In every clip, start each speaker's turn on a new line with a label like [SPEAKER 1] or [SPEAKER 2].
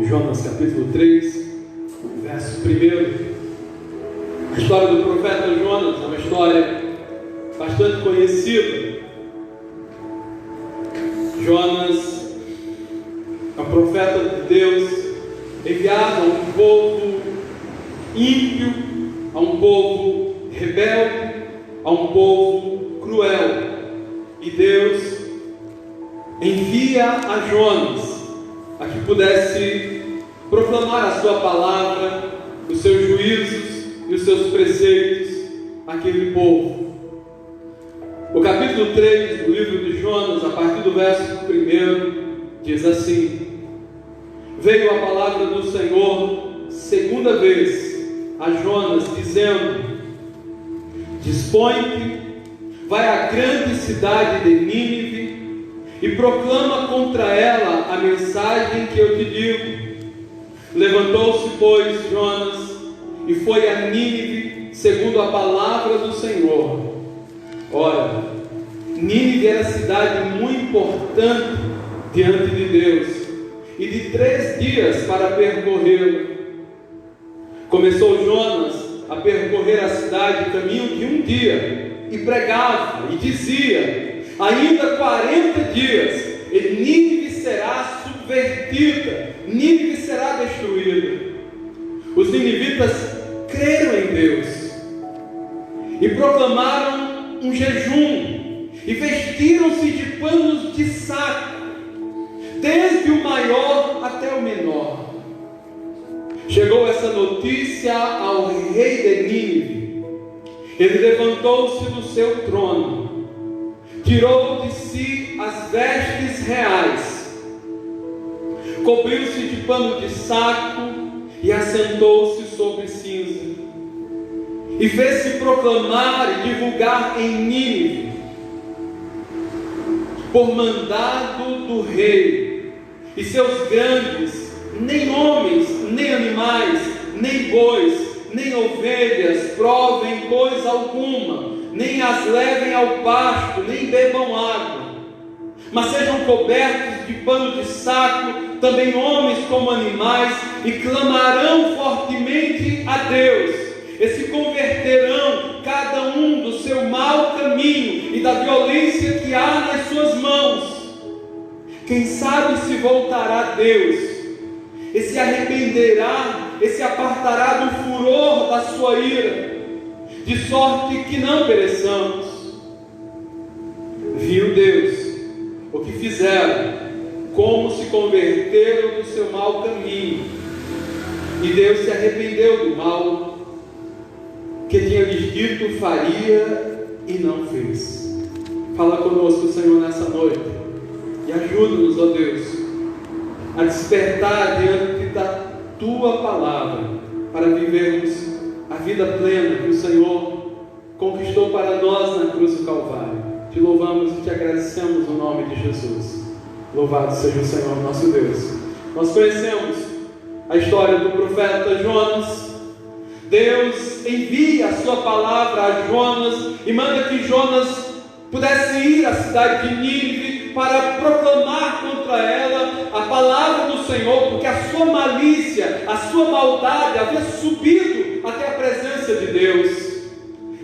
[SPEAKER 1] Jonas capítulo 3, verso 1. A história do profeta Jonas é uma história bastante conhecida. Jonas é um profeta de Deus enviado a um povo ímpio, a um povo rebelde, a um povo cruel. E Deus envia a Jonas a que pudesse proclamar a sua palavra, os seus juízos e os seus preceitos àquele povo. O capítulo 3 do livro de Jonas, a partir do verso 1, diz assim: Veio a palavra do Senhor segunda vez a Jonas, dizendo: Dispõe-te, vai à grande cidade de Nínive e proclama contra ela a mensagem que eu te digo. Levantou-se, pois, Jonas e foi a Nínive segundo a palavra do Senhor. Ora, Nínive era cidade muito importante diante de Deus, e de 3 dias para percorrê-la. Começou Jonas a percorrer a cidade caminho de 1 dia, e pregava e dizia: ainda 40 dias e Nínive será subvertida, Nínive será destruída. Os ninivitas creram em Deus e proclamaram um jejum e vestiram-se de panos de saco, desde o maior até o menor. Chegou essa notícia ao rei de Nínive. Ele levantou-se do seu trono, tirou de si as vestes reais, cobriu-se de pano de saco e assentou-se sobre cinza, e fez-se proclamar e divulgar em Nínive, por mandado do rei, e seus grandes, nem homens, nem animais, nem bois, nem ovelhas provem coisa alguma, nem as levem ao pasto, nem bebam água, mas sejam cobertos de pano de saco, também homens como animais, e clamarão fortemente a Deus, e se converterão cada um do seu mau caminho e da violência que há nas suas mãos. Quem sabe se voltará a Deus, e se arrependerá, e se apartará do furor da sua ira, de sorte que não pereçamos. Viu Deus o que fizeram, como se converteram do seu mau caminho, e Deus se arrependeu do mal que tinha lhes dito faria e não fez. Fala conosco, Senhor, nessa noite, e ajuda-nos, ó Deus, a despertar diante da Tua palavra, para vivermos a vida plena que o Senhor conquistou para nós na cruz do Calvário. Te louvamos e te agradecemos no nome de Jesus. Louvado seja o Senhor nosso Deus. Nós conhecemos a história do profeta Jonas. Deus envia a sua palavra a Jonas e manda que Jonas pudesse ir à cidade de Nínive para proclamar contra ela a palavra do Senhor, porque a sua malícia, a sua maldade havia subido até a presença de Deus.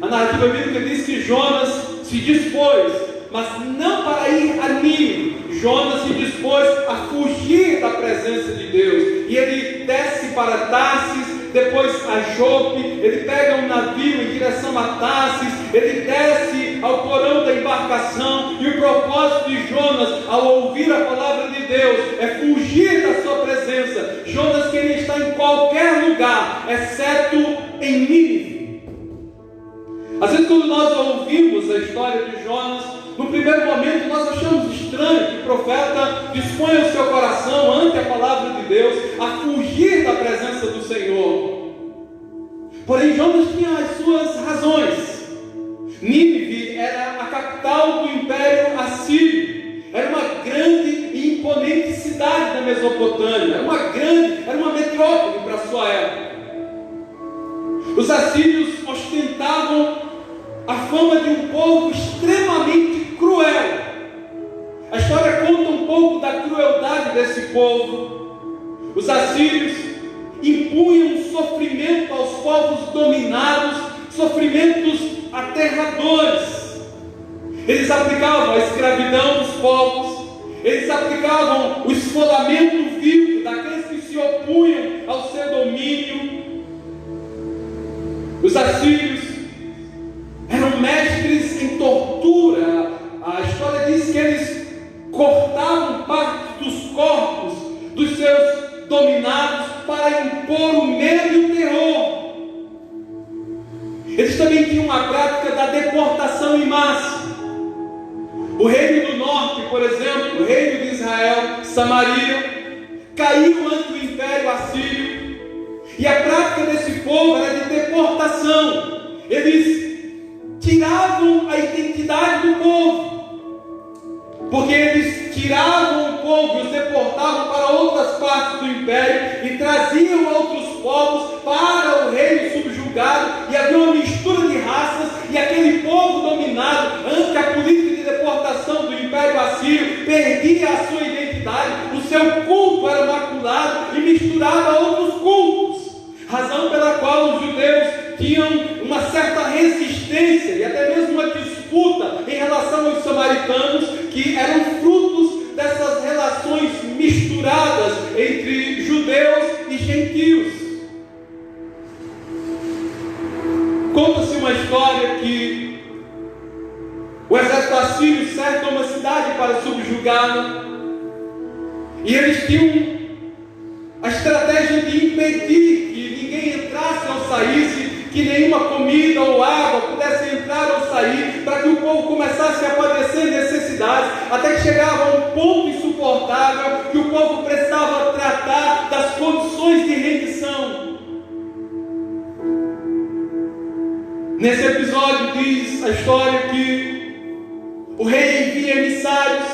[SPEAKER 1] A narrativa bíblica diz que Jonas se dispôs, mas não para ir a Nínive. Jonas se dispôs a fugir da presença de Deus, e ele desce para Tarsis, depois a Jope. Ele pega um navio em direção a Tarsis, ele desce ao porão da embarcação, e o propósito de Jonas, ao ouvir a palavra de Deus, é fugir da sua presença. Jonas queria estar em qualquer lugar, exceto em Nínive. Às vezes, quando nós ouvimos a história de Jonas, no primeiro momento nós achamos estranho que o profeta disponha o seu coração ante a palavra de Deus a fugir da presença do Senhor. Porém, Jonas tinha as suas razões. Nínive era a capital do Império Assírio, era uma grande e imponente cidade da Mesopotâmia, era uma metrópole para a sua época. Os assírios ostentavam a fama de um povo extremamente cruel. A história conta um pouco da crueldade desse povo. Os os assírios impunham sofrimento aos povos dominados, sofrimentos aterradores. Eles aplicavam a escravidão dos povos, eles aplicavam o esfolamento vivo daqueles que se opunham ao seu domínio. Os assírios eram mestres em tortura. A história diz que eles cortavam parte dos corpos dos seus dominados para impor o medo e o terror. Eles também tinham a prática da deportação em massa. O reino do norte, por exemplo, o reino de Israel, Samaria, caiu ante o império assírio. E a prática desse povo era de deportação. Eles tiravam a identidade do povo, porque eles tiravam o povo e os deportavam para outras partes do império e traziam outros povos para o reino subjugado, e havia uma mistura de raças, e aquele povo dominado ante a política de deportação do império assírio perdia a sua identidade, o seu culto era maculado e misturado a outros cultos, razão pela qual os judeus tinham uma certa resistência e até mesmo uma disputa em relação aos samaritanos, que eram frutos dessas relações misturadas entre judeus e gentios. Conta-se uma história que o exército assírio cerca uma cidade para subjugá-la, e eles tinham a estratégia de impedir que ninguém entrasse ou saísse, que nenhuma comida ou água pudesse entrar ou sair, para que o povo começasse a padecer necessidades, até que chegava a um ponto insuportável que o povo precisava tratar das condições de rendição. Nesse episódio diz a história que o rei envia emissários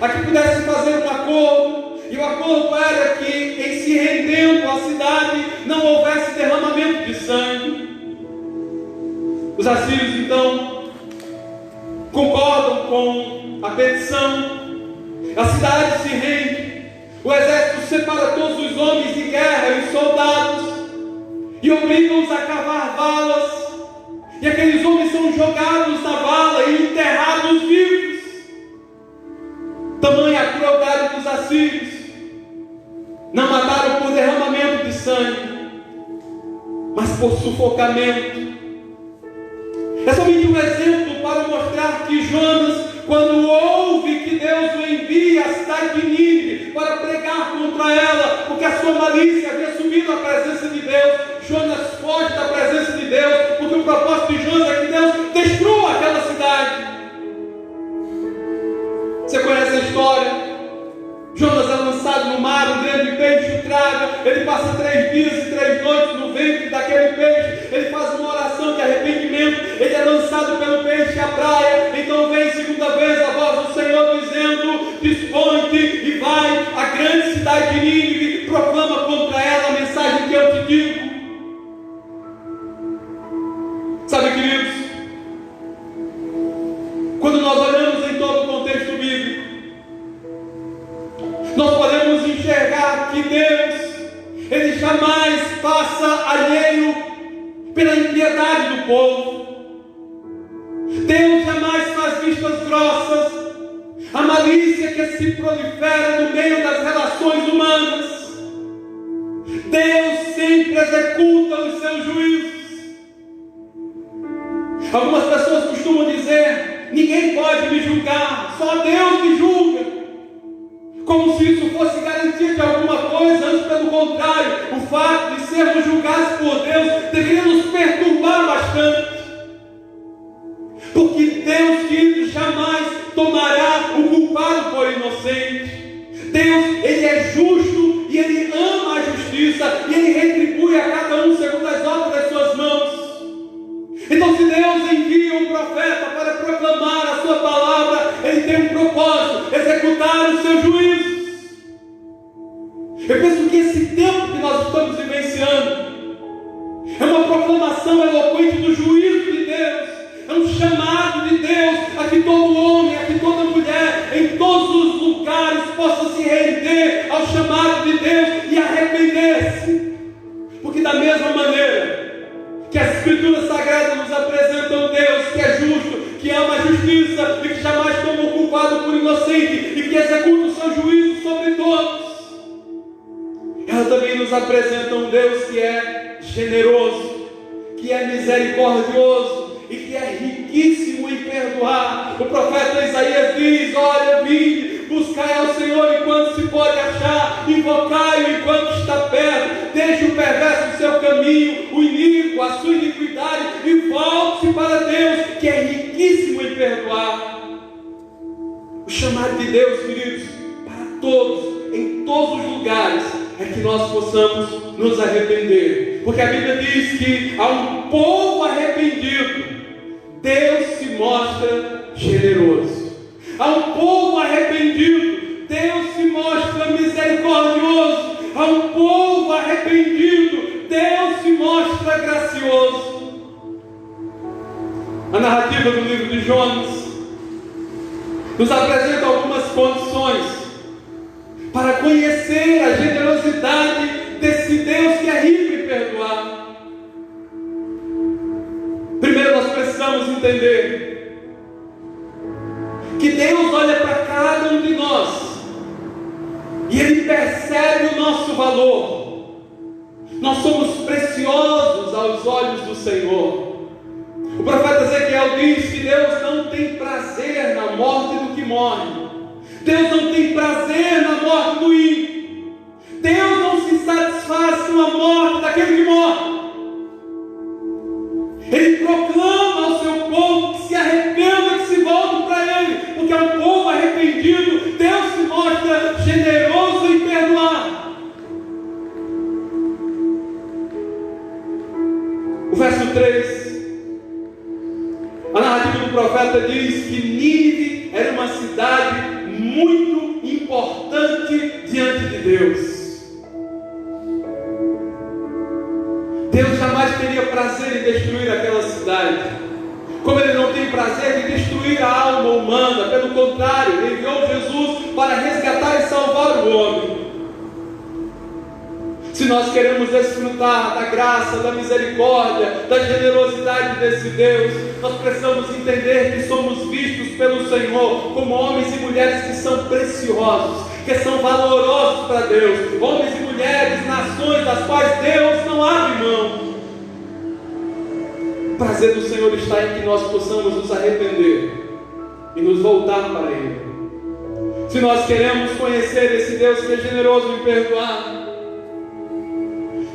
[SPEAKER 1] a que pudessem fazer um acordo, e o acordo era que, em se rendendo à cidade, não houvesse derramamento de sangue. Os assírios então concordam com a petição, a cidade se rende, o exército separa todos os homens de guerra e os soldados e obrigam-os a cavar valas, e aqueles homens são jogados na vala e enterrados vivos. Tamanha a crueldade dos assírios. Não mataram por derramamento de sangue, mas por sufocamento. É somente um exemplo para mostrar que Jonas, quando ouve que Deus o envia à cidade de Nínive para pregar contra ela, porque a sua malícia havia subido à presença de Deus, Jonas foge da presença de Deus, porque o propósito de Jonas é que Deus destrua aquela cidade. Você conhece a história? Jonas é lançado no mar, um grande peixe o traga, ele passa 3 dias e 3 noites no ventre daquele peixe, ele faz uma oração de arrependimento, ele é lançado pelo peixe à praia, então vem segunda vez a voz do Senhor dizendo: dispõe-te e vai à grande cidade de Nínive, proclama contra ela a mensagem que eu te digo. Sabe, queridos, quando nós olhamos em todo o contexto bíblico, nós podemos enxergar que Deus, Ele jamais passa alheio pela impiedade do povo. Deus jamais faz vistas grossas à malícia que se prolifera no meio das relações humanas. Deus sempre executa os seus juízos. Algumas pessoas costumam dizer: ninguém pode me julgar, só Deus me julga. Como se isso fosse garantia de alguma coisa. Antes, pelo contrário, o fato de sermos julgados por Deus deveria nos perturbar bastante, porque Deus, querido, jamais tomará o culpado por inocente. Deus, Ele é justo e Ele ama a justiça, e Ele retribui a cada um segundo as obras das suas mãos. Então, se Deus envia um profeta para proclamar a sua palavra, Ele tem um propósito: executar os seus juízos. Eu penso que esse tempo que nós estamos vivenciando é uma proclamação eloquente do juízo de Deus, é um chamado de Deus a que todo homem, a que toda mulher, em todos os lugares, lugares possam se render ao chamado de Deus e arrepender-se. Porque da mesma maneira que as Escrituras Sagradas nos apresentam Deus que é justo, que ama a justiça e que jamais toma o culpado por inocente e que executa o seu juízo sobre todos, ela também nos apresenta um Deus que é generoso, que é misericordioso e que é riquíssimo em perdoar. O profeta Isaías diz: olha, vinde, buscai ao Senhor enquanto se pode achar, invocai-o enquanto está perto, deixe o perverso o seu caminho, o iníquo, a sua iniquidade, e volte-se para Deus, que é riquíssimo em perdoar. O chamado de Deus, queridos, para todos, em todos os lugares, é que nós possamos nos arrepender, porque a Bíblia diz que a um povo arrependido Deus se mostra generoso. A um povo arrependido Deus se mostra misericordioso. A um povo arrependido Deus se mostra gracioso. A narrativa do livro de Jonas nos apresenta algumas condições para conhecer a generosidade desse Deus que é rico em perdoar. Primeiro, nós precisamos entender que Deus olha para cada um de nós e Ele percebe o nosso valor. Nós somos preciosos aos olhos do Senhor. O profeta Ezequiel diz que Deus não tem prazer na morte do que morre. Deus não tem prazer na morte do ímpio. Deus não se satisfaz com a morte daquele que morre. Ele proclama ao seu povo que se arrependa, que se volte para Ele, porque é um povo arrependido. Deus se mostra generoso em perdoar. O verso 3, a narrativa do profeta diz que Nínive era uma cidade muito importante diante de Deus. Deus jamais teria prazer em destruir aquela cidade, como Ele não tem prazer em destruir a alma humana. Pelo contrário, Ele enviou Jesus para resgatar e salvar o homem. Se nós queremos desfrutar da graça, da misericórdia, da generosidade desse Deus, nós precisamos entender que somos vistos pelo Senhor como homens e mulheres que são preciosos, que são valorosos para Deus, homens e mulheres, nações das quais Deus não abre mão. O prazer do Senhor está em que nós possamos nos arrepender e nos voltar para Ele. Se nós queremos conhecer esse Deus que é generoso em perdoar,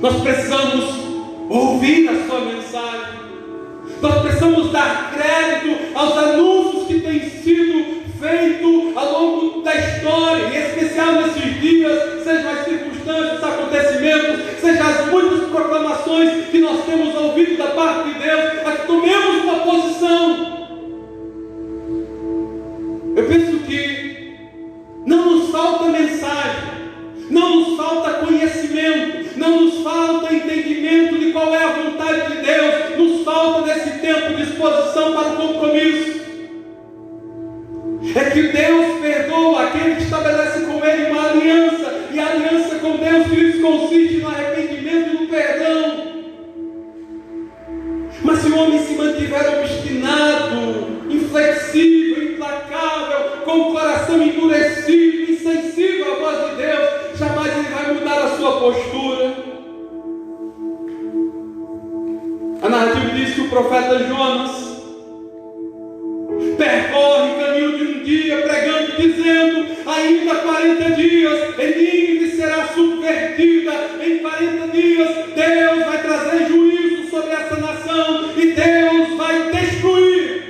[SPEAKER 1] nós precisamos ouvir a sua mensagem. Nós precisamos dar crédito aos anúncios que têm sido feitos ao longo da história, em especial nesses dias, sejam as circunstâncias, os acontecimentos, sejam as muitas proclamações que nós temos ouvido da parte de Deus, para que tomemos uma posição. Eu penso que não nos falta mensagem, não nos falta conhecimento, não nos falta entendimento de qual é a vontade de Deus, nos falta nesse tempo disposição para o compromisso. É que Deus perdoa aquele que estabelece com Ele uma aliança, e a aliança com Deus, queridos, consiste no arrependimento e no perdão. Mas se o homem se mantiver obstinado, inflexível, implacável, com o coração endurecido, insensível à voz de Deus, jamais ele vai mudar a sua postura. A narrativa diz que o profeta Jonas percorre o caminho de um dia pregando, dizendo: ainda 40 dias, Nínive será subvertida. Em 40 dias, Deus vai trazer juízo sobre essa nação e Deus vai destruir.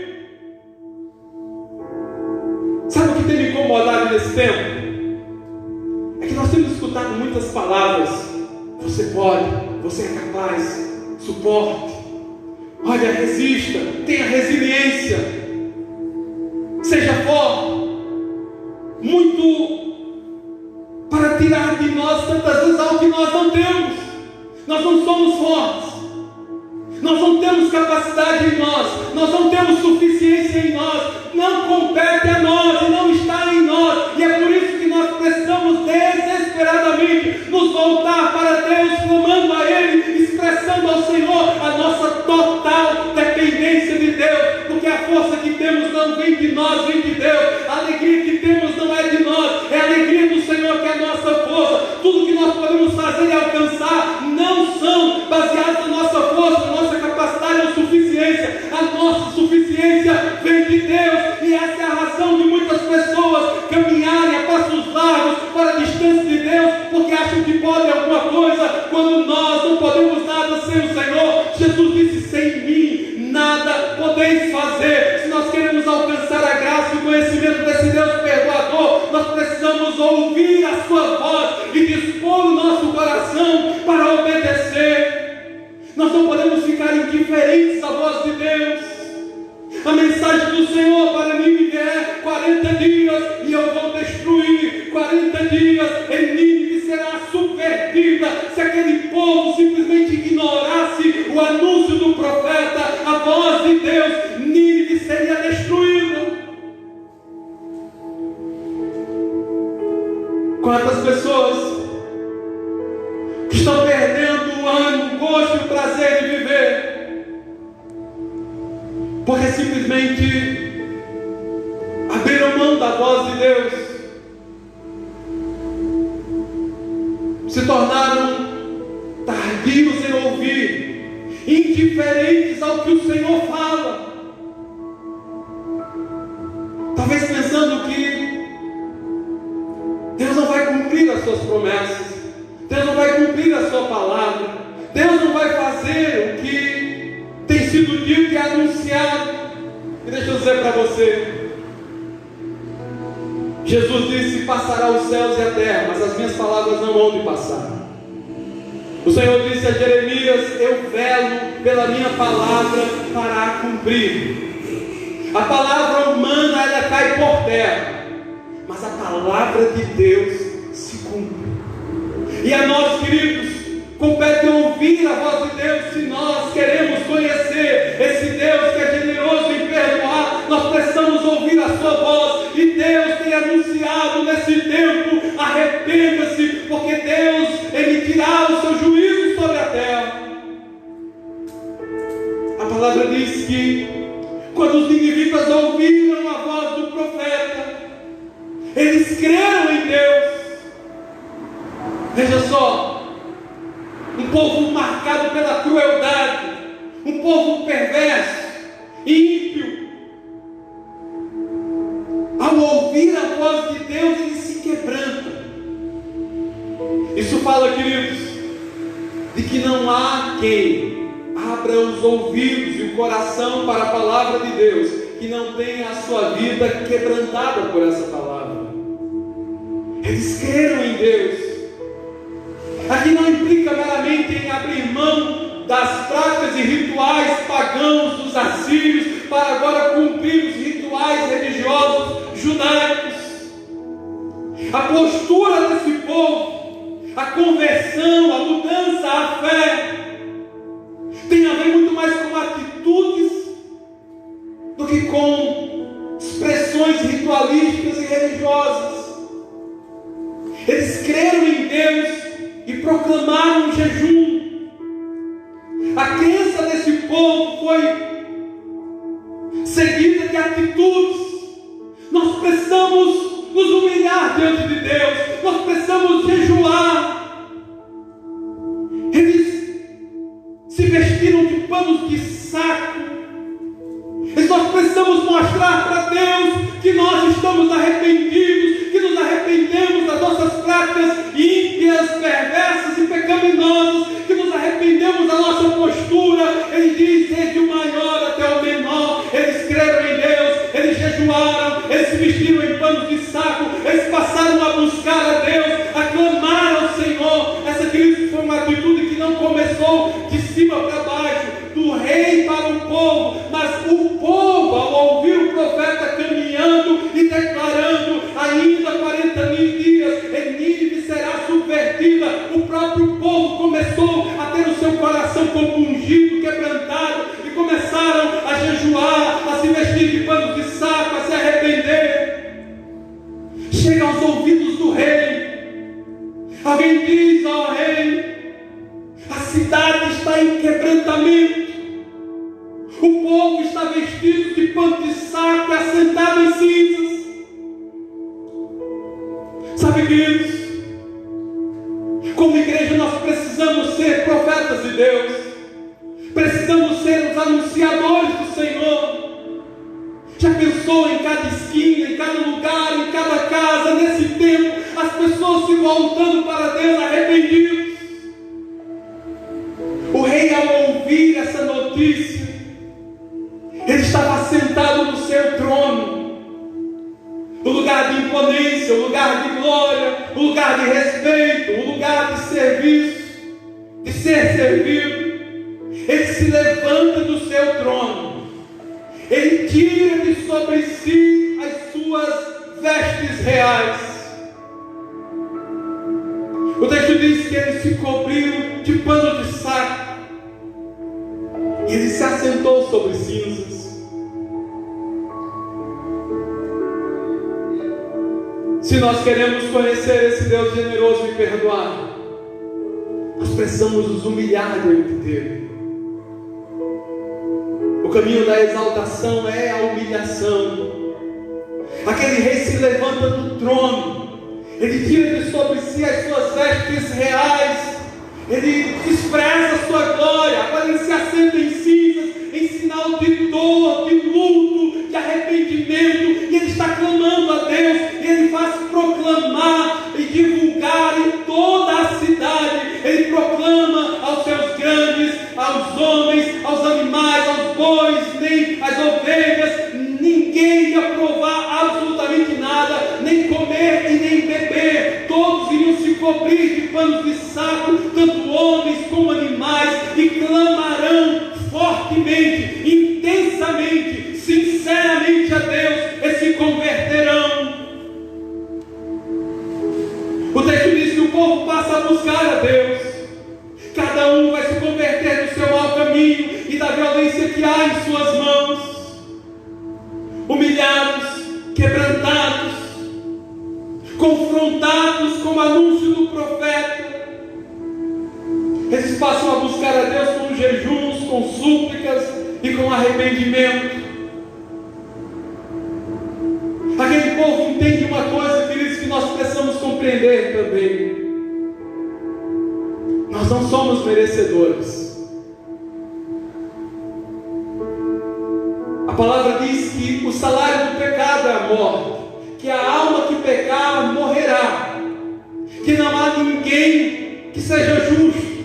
[SPEAKER 1] Sabe o que tem me incomodado nesse tempo? É que nós temos escutado muitas palavras: você pode, você é capaz, suporte, olha, resista, tenha resiliência, seja forte. Muito para tirar de nós tantas vezes algo que nós não temos. Nós não somos fortes, nós não temos capacidade em nós não temos suficiência em nós, não compete a nós e não está em nós, e é por isso que podemos fazer e alcançar não são baseados na nossa força, na nossa capacidade ou suficiência. A nossa suficiência vem de Deus, e essa é a razão de muitas pessoas caminharem a passos largos para a distância de Deus, porque acham que podem alguma coisa, quando nós não podemos nada sem o Senhor. Jesus disse: sem mim nada podeis fazer. Se nós queremos alcançar a graça e o conhecimento desse Deus perdoador, nós precisamos ouvir a sua voz e dispor o nosso coração para obedecer. Nós não podemos ficar indiferentes à voz de Deus. A mensagem do Senhor para mim é: 40 dias e eu vou destruir. 40 dias e Nínive será subvertida. Se aquele povo simplesmente ignorasse o anúncio do profeta, a voz de Deus, Nínive seria destruída. Quantas pessoas que estão perdendo o ânimo, o gosto e o prazer de viver, porque simplesmente abriram mão da voz de Deus, se tornaram tardios em ouvir, indiferentes ao que o Senhor fala, talvez pensando que Deus não vai cumprir as suas promessas, Deus não vai cumprir a sua palavra, Deus não vai fazer o que tem sido dito e anunciado. E deixa eu dizer para você, Jesus disse: passará os céus e a terra, mas as minhas palavras não vão de passar. O Senhor disse a Jeremias: eu velo pela minha palavra para a cumprir. A palavra humana, ela cai por terra, mas a palavra de Deus se cumpre. E a nós, queridos, compete ouvir a voz de Deus. Se nós queremos conhecer esse Deus que é generoso em perdoar, nós precisamos ouvir a sua voz. E Deus tem anunciado nesse tempo: arrependa-se, porque Deus emitirá o seu juízo sobre a terra. A palavra diz que quando os ninivitas ouviram a voz do profeta, eles creram em Deus. Veja só, um povo marcado pela crueldade, um povo perverso, ímpio, ao ouvir a voz de Deus, ele se quebranta. Isso fala, queridos, de que não há quem abra os ouvidos e o coração para a palavra de Deus, que não tenha a sua vida quebrantada por essa palavra. Eles creram em Deus. Aqui não implica meramente em abrir mão das práticas e rituais pagãos dos assírios para agora cumprir os rituais religiosos judaicos. A postura desse povo, a conversão, a mudança, a fé, tem a ver muito mais com atitudes do que com expressões ritualísticas e religiosas. Eles creram em Deus e proclamaram um jejum. A crença desse povo foi seguida de atitudes. Nós precisamos nos humilhar diante de Deus, nós precisamos jejuar. Eles se vestiram de panos de saco. E nós precisamos mostrar para Deus que nós estamos arrependidos, que nos arrependemos das nossas práticas ímpias, perversas e pecaminosas, que nos arrependemos da nossa postura. Ele diz: desde o maior até o menor, eles creram em Deus, eles jejuaram, eles se vestiram em panos de saco, eles passaram a buscar a Deus, a clamar ao Senhor. Essa, queridos, foi uma atitude que não começou de cima para baixo, do rei para o povo, mas o povo, ao ouvir o profeta caminhando e declarando: ainda 40 mil dias e Nínive será subvertida, o próprio povo começou a ter o seu coração compungido, quebrantado, e começaram a jejuar, a se vestir de panos de saco, a se arrepender. Chega aos ouvidos do rei. Alguém diz ao rei: a cidade está em quebrantamento, o povo está vestido de pano de saco e assentado em cinzas. Sabe, queridos, como igreja igreja nós precisamos ser profetas de Deus, precisamos ser os anunciadores do Senhor. Já pensou em cada esquina, em cada lugar, em cada casa, nesse tempo, as pessoas se voltando para Deus arrependidos? O rei, ao ouvir essa notícia, ele estava sentado no seu trono, o lugar de imponência, o lugar de glória, o lugar de respeito, o lugar de serviço, de ser servido. Ele se levanta do seu trono, ele tira de sobre si as suas vestes reais. O texto diz que ele se cobriu de pano de saco, e ele se assentou sobre cinzas. Se nós queremos conhecer esse Deus generoso e perdoar, nós precisamos nos humilhar diante dele. O caminho da exaltação é a humilhação. Aquele rei se levanta do trono, ele tira de sobre si as suas vestes reais, ele expressa a sua glória, agora ele se assenta em cinzas, em sinal de dor, de luto, de arrependimento, e ele está clamando a Deus, e ele faz proclamar e divulgar em toda a cidade. Ele proclama aos seus grandes, aos homens, aos animais, aos bois, nem às ovelhas, ninguém ia provar absolutamente nada, nem comer e nem beber, todos iriam se cobrir de panos de saco, tanto homens como animais, e clamarão fortemente, intensamente, sinceramente a Deus, e se converterão. O texto diz que o povo passa a buscar a Deus, cada um vai se converter do seu mau caminho e da violência que há em suas mãos. Humilhados, quebrantados, confrontados com o anúncio do profeta, eles passam a buscar a Deus com jejuns, com súplicas e com arrependimento. Aquele povo entende uma coisa, queridos, que nós precisamos compreender também: nós não somos merecedores. A palavra diz que o salário do pecado é a morte, que a alma que pecar morrerá, que não há ninguém que seja justo,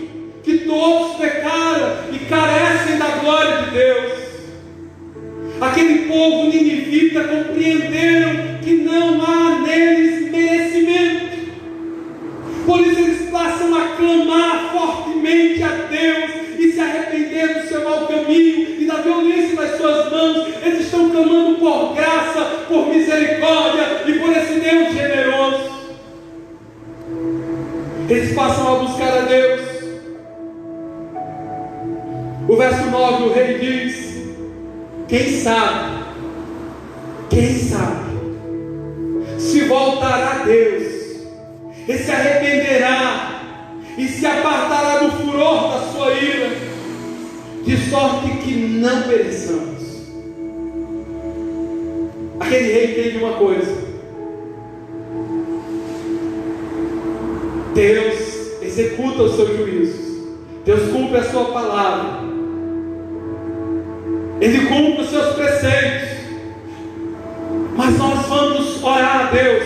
[SPEAKER 1] que todos pecaram e carecem da glória de Deus. Aquele povo ninivita compreenderam que não há neles merecimento, por isso eles passam a clamar fortemente a Deus e se arrepender do seu mau caminho e da violência das suas mãos. Eles estão clamando por graça, por misericórdia e por esse Deus generoso. Eles passam a buscar a Deus. O verso 9, o rei diz: quem sabe, se voltará a Deus, e se arrependerá, e se apartará do furor da sua ira, de sorte que não pereçamos. Aquele rei entende uma coisa: Deus executa os seus juízos, Deus cumpre a sua palavra, Ele cumpre os seus preceitos, mas nós vamos orar a Deus,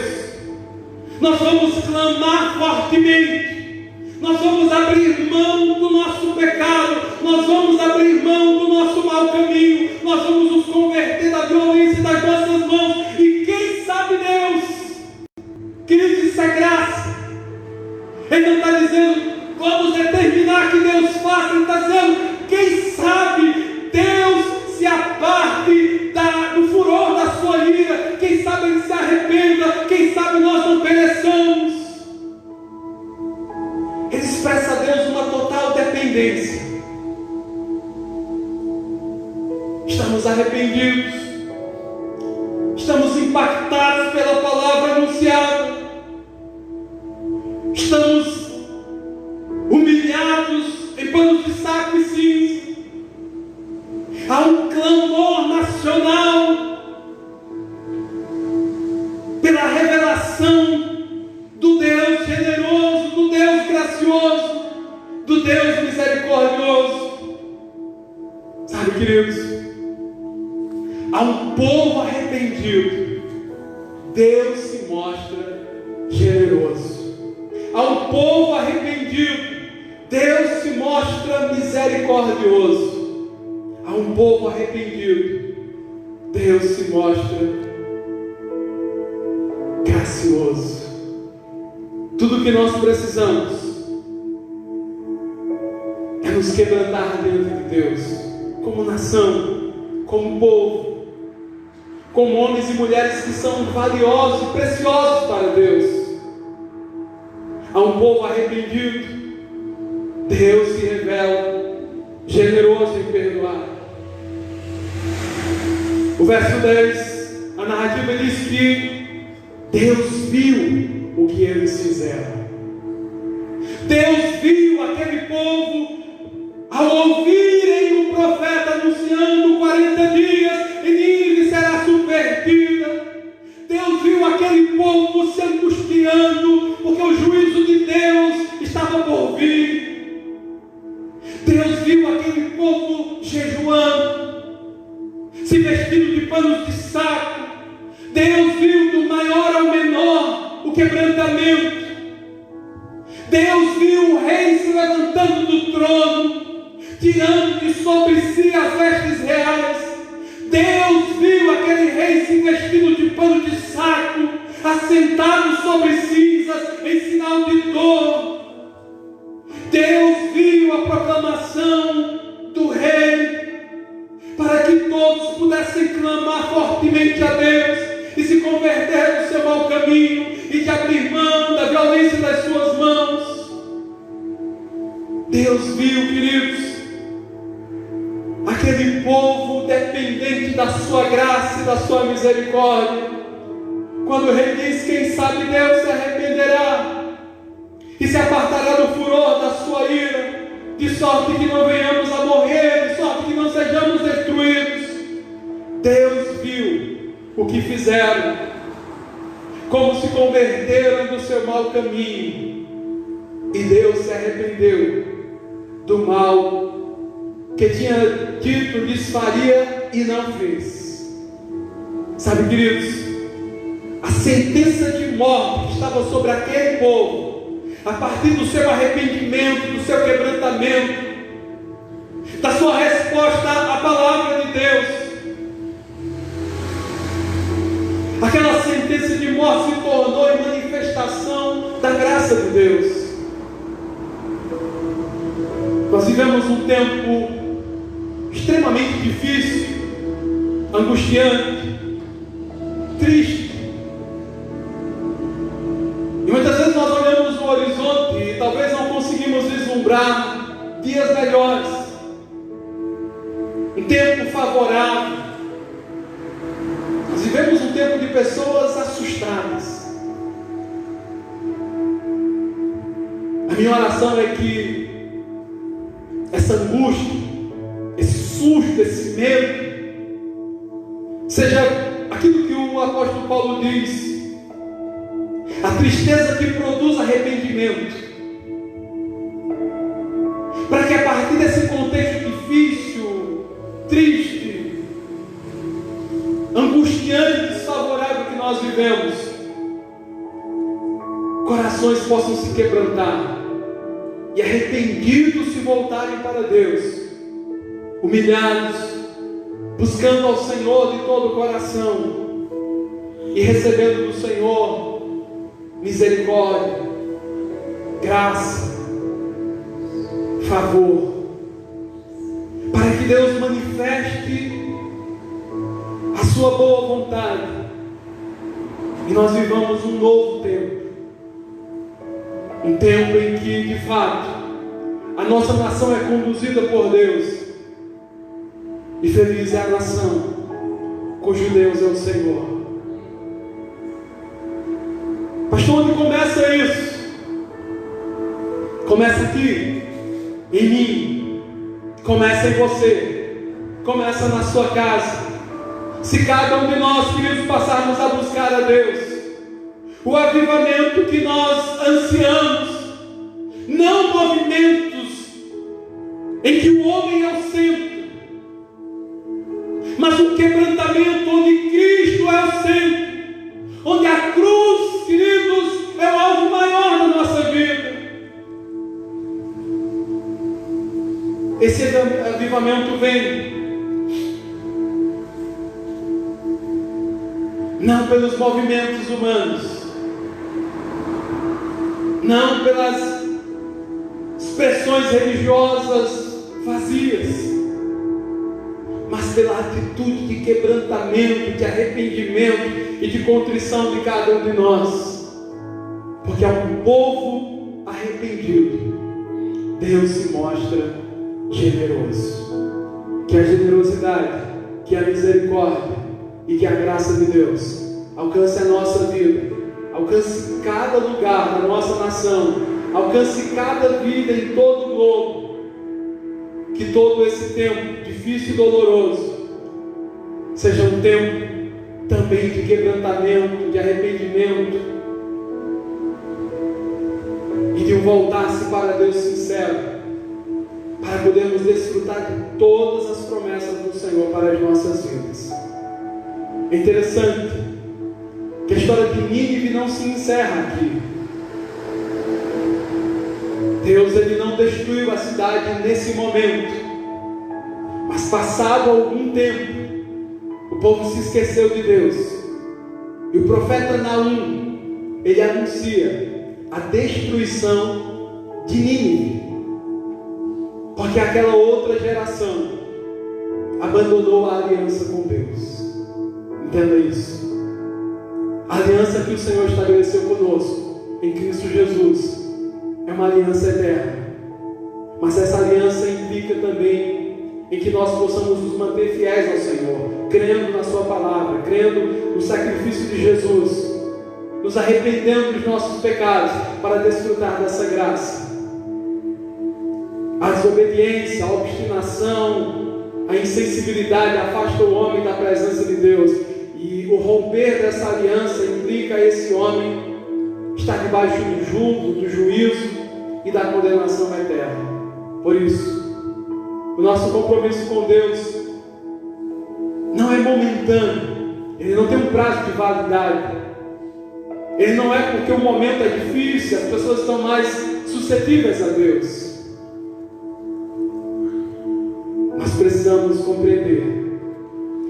[SPEAKER 1] nós vamos clamar fortemente, nós vamos abrir mão do nosso pecado, nós vamos abrir mão do nosso mau caminho, nós vamos nos converter da violência das nossas mãos, e quem sabe Deus, queridos, isso é graça. Ele não está dizendo vamos determinar que Deus faça, Ele está dizendo quem sabe Deus se aparte do furor da sua ira, quem sabe Ele se arrependa, quem sabe nós não pereçamos. Ele expressa a Deus uma total dependência. Estamos arrependidos, estamos impactados pela palavra anunciada, estamos humilhados em panos de saco e cinza. Há um clamor nacional pela revelação do Deus generoso, do Deus gracioso. Deus misericordioso. Sabe, queridos, a um povo arrependido, Deus se mostra generoso. A um povo arrependido, Deus se mostra misericordioso. A um povo arrependido, Deus se mostra gracioso. Tudo que nós precisamos é nos quebrantar diante de Deus, como nação, como povo, como homens e mulheres que são valiosos e preciosos para Deus. A um povo arrependido, Deus se revela generoso em perdoar. O verso 10, a narrativa diz que Deus viu o que eles fizeram. Deus viu aquele povo ao ouvirem o profeta anunciando 40 dias e Nínive será subvertida. Deus viu aquele povo se angustiando porque o juízo de Deus estava por vir. Deus viu aquele povo jejuando, se vestindo de panos de saco. Deus viu do maior ao menor o quebrantamento. Deus viu o rei se levantando do trono, tirando de sobre si as vestes reais. Deus viu aquele rei se vestindo de pano de saco, assentado sobre cinzas em sinal de dor. Deus viu a proclamação do rei, para que todos pudessem clamar fortemente a Deus e se converter do seu mau caminho e de abrir mão da violência das suas mãos. Deus viu, queridos, aquele povo dependente da sua graça e da sua misericórdia. Quando o rei diz: quem sabe Deus se arrependerá e se apartará do furor da sua ira, de sorte que não venhamos a morrer, de sorte que não sejamos destruídos. Deus viu o que fizeram, como se converteram do seu mau caminho, e Deus se arrependeu do mal que tinha dito lhes faria e não fez. Sabe, queridos, a sentença de morte que estava sobre aquele povo, a partir do seu arrependimento, do seu quebrantamento, da sua resposta à palavra de Deus, aquela sentença de morte se tornou em manifestação da graça de Deus. Nós vivemos um tempo extremamente difícil, angustiante, triste. E muitas vezes nós olhamos no horizonte e talvez não conseguimos vislumbrar dias melhores, um tempo favorável. Nós vivemos um tempo de pessoas assustadas. A minha oração é que essa angústia, esse susto, esse medo, seja aquilo que o apóstolo Paulo diz: a tristeza que produz arrependimento, para que a partir desse contexto difícil, triste, angustiante, desfavorável que nós vivemos, corações possam se quebrantar e arrependidos se voltarem para Deus, humilhados, buscando ao Senhor de todo o coração e recebendo do Senhor misericórdia, graça, favor, para que Deus manifeste a sua boa vontade e nós vivamos um novo tempo. Um tempo em que, de fato, a nossa nação é conduzida por Deus. E feliz é a nação cujo Deus é o Senhor. Pastor, onde começa isso? Começa aqui, em mim. Começa em você. Começa na sua casa. Se cada um de nós, queridos, passarmos a buscar a Deus, o avivamento que nós ansiamos, não movimentos em que o homem é o centro, mas um quebrantamento onde Cristo é o centro, onde a cruz, queridos, é o alvo maior da nossa vida. Esse avivamento vem não pelos movimentos humanos, não pelas expressões religiosas vazias, mas pela atitude de quebrantamento, de arrependimento e de contrição de cada um de nós. Porque é um povo arrependido, Deus se mostra generoso. Que a generosidade, que a misericórdia e que a graça de Deus alcance a nossa vida, alcance cada lugar da nossa nação, alcance cada vida em todo o globo. Que todo esse tempo difícil e doloroso seja um tempo também de quebrantamento, de arrependimento e de um voltar-se para Deus sincero, para podermos desfrutar de todas as promessas do Senhor para as nossas vidas. É interessante que a história de Nínive não se encerra aqui. Deus, ele não destruiu a cidade nesse momento, mas passado algum tempo, o povo se esqueceu de Deus, e o profeta Naum, ele anuncia a destruição de Nínive, porque aquela outra geração abandonou a aliança com Deus. Entenda isso. A aliança que o Senhor estabeleceu conosco em Cristo Jesus é uma aliança eterna, mas essa aliança implica também em que nós possamos nos manter fiéis ao Senhor, crendo na sua palavra, crendo no sacrifício de Jesus, nos arrependendo dos nossos pecados para desfrutar dessa graça. A desobediência, a obstinação, a insensibilidade afastam o homem da presença de Deus, e o romper dessa aliança implica esse homem está debaixo do julgo, do juízo e da condenação eterna. Por isso, o nosso compromisso com Deus não é momentâneo, ele não tem um prazo de validade, ele não é porque o momento é difícil, as pessoas estão mais suscetíveis a Deus. Nós precisamos compreender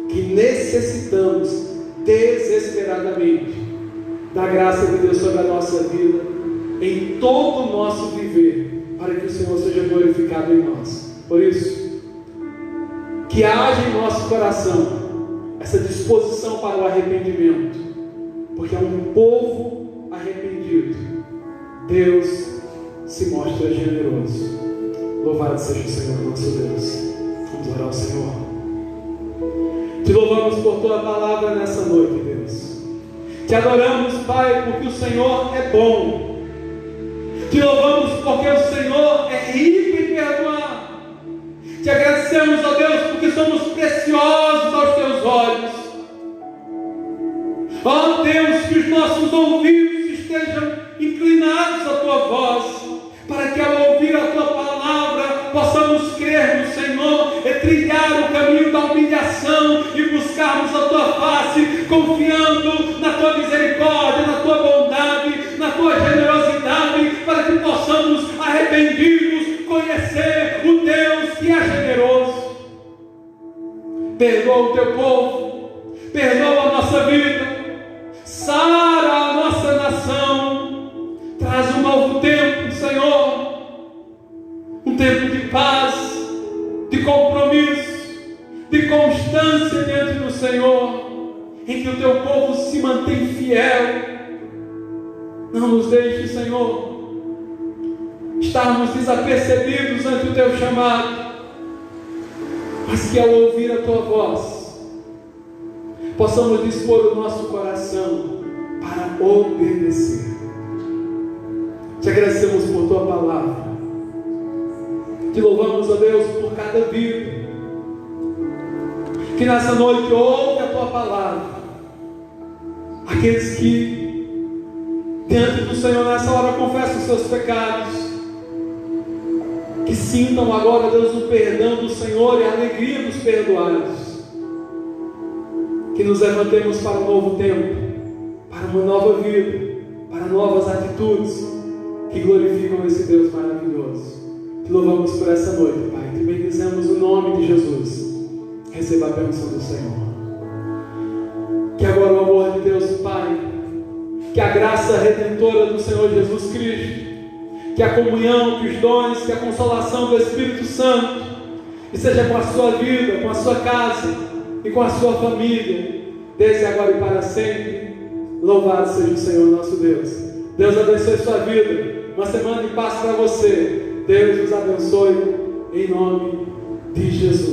[SPEAKER 1] que necessitamos desesperadamente da graça de Deus sobre a nossa vida, em todo o nosso viver, para que o Senhor seja glorificado em nós. Por isso, que haja em nosso coração essa disposição para o arrependimento, porque é um povo arrependido, Deus se mostra generoso. Louvado seja o Senhor nosso Deus. Vamos orar ao Senhor. Te louvamos por tua palavra nessa noite, Deus. Te adoramos, Pai, porque o Senhor é bom. Te louvamos porque o Senhor é rico em perdoar. Te agradecemos, ó Deus, porque somos preciosos aos teus olhos. Ó Deus, que os nossos ouvidos estejam inclinados à tua voz, para que ao ouvir a tua palavra possamos crer no Senhor e trilhar o caminho da humilhação e buscarmos a tua face, confiando na tua misericórdia, na tua bondade, na tua generosidade, para que possamos, arrependidos, conhecer o Deus que é generoso. Perdoa o teu povo, perdoa a nossa vida, sara a nossa nação, traz um novo tempo, Senhor, um tempo de paz, de compromisso, de constância diante do Senhor, em que o teu povo se mantém fiel. Não nos deixe, Senhor, estarmos desapercebidos ante o teu chamado, mas que ao ouvir a tua voz, possamos dispor o nosso coração para obedecer. Te agradecemos por tua palavra. Te louvamos, ó Deus, por cada vida que nessa noite ouve a tua palavra. Aqueles que diante do Senhor nessa hora confessam os seus pecados, que sintam agora, Deus, o perdão do Senhor e a alegria dos perdoados. Que nos levantemos para um novo tempo, para uma nova vida, para novas atitudes que glorificam esse Deus maravilhoso. Te louvamos por essa noite, Pai. Te bendizemos o nome de Jesus. Receba a bênção do Senhor. Que agora o amor de Deus, Pai, que a graça redentora do Senhor Jesus Cristo, que a comunhão, que os dons, que a consolação do Espírito Santo, e seja com a sua vida, com a sua casa e com a sua família, desde agora e para sempre. Louvado seja o Senhor nosso Deus. Deus abençoe sua vida. Uma semana de paz para você. Deus nos abençoe em nome de Jesus.